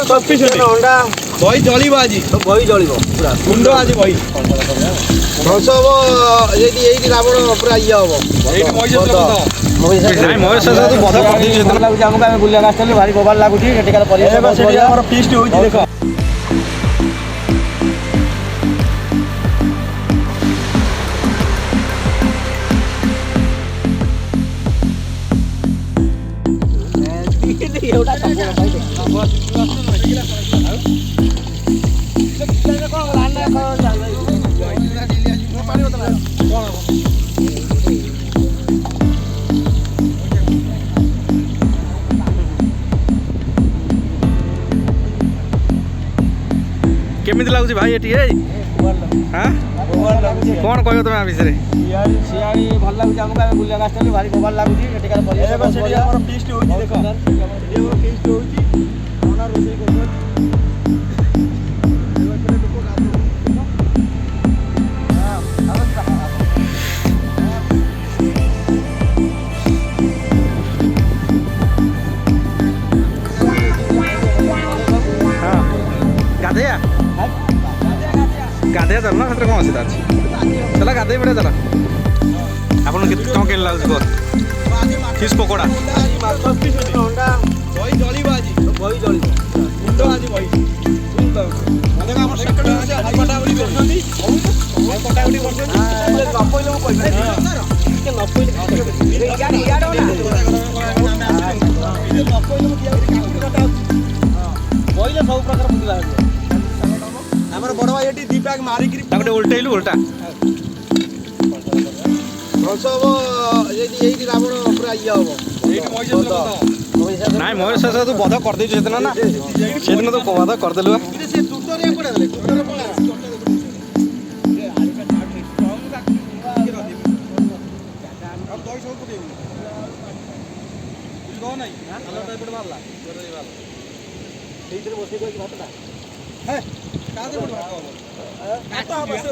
Sufficient ଅଣ୍ଡା ବହି ଜଳିବ ଆଜି ବହି ଜଳିବ ପୁରା କୁଣ୍ଡ ଆଜି ବହି ଧ୍ୱଂସ ହବ। ଏଇଠି ରାବଣ ପୁରା ଇଏ ହବ। ଏଇଠି ମହିଷାସୁର ବଧ କରିଦେଇଛି। ଲାଗୁଛି ଆମକୁ ଆମେ ବୁଲିବାକୁ ଆସିଥିଲୁ ଭାରି ବୋବାଲ ଲାଗୁଛି। ଏଠିକାର ପରିବେଶ ଆମର ଫିଷ୍ଟ ହଉଛି ଦେଖ। केमिति लाଗୁଛି भाई एटी हां कौन कहयो तुम आ विषय सियाड़ी भल लाଗୁଛି हमको ଆମେ ବୁଲିବାକୁ ଆସିଥିଲୁ ଭାରି ବୋବାଲ ଲାଗୁଛି। ଏଠିକାର ପରିବେଶ ଆମର ଫିଷ୍ଟ ହଉଛି ଦେଖ। ଏଠି ଆମର ଫିଷ୍ଟ ହଉଛି ଅନା ରୋଷେଇ କରୁଛନ୍ତି। गाधे चल ना कौन असुविधा अच्छी चला गाधे पड़े चला आपन कौन के लाग फिश पकोड़ा बही जलिब आज बही जलिब कुंड आज बही बहिले सब प्रकार बुझला हमर बड़ भाई एटी दीपक मारी करी ताकटे उल्टेइलु उल्टा ध्वंस हबो। एइटी रावण पूरा इया हबो। एइटी महिषासुर नाइ महिषासुर तू बध कर देछु सेदिन ना सेदिन तो बध कर देलु से दुतरिया कोडा देले दुतर पळा अब दही सब पुदेबी बुझगो नै आलो टाइप मारला जोर रे मारला एइतिर बसी गई भातटा है कादे पड़ भात हो काटा बसे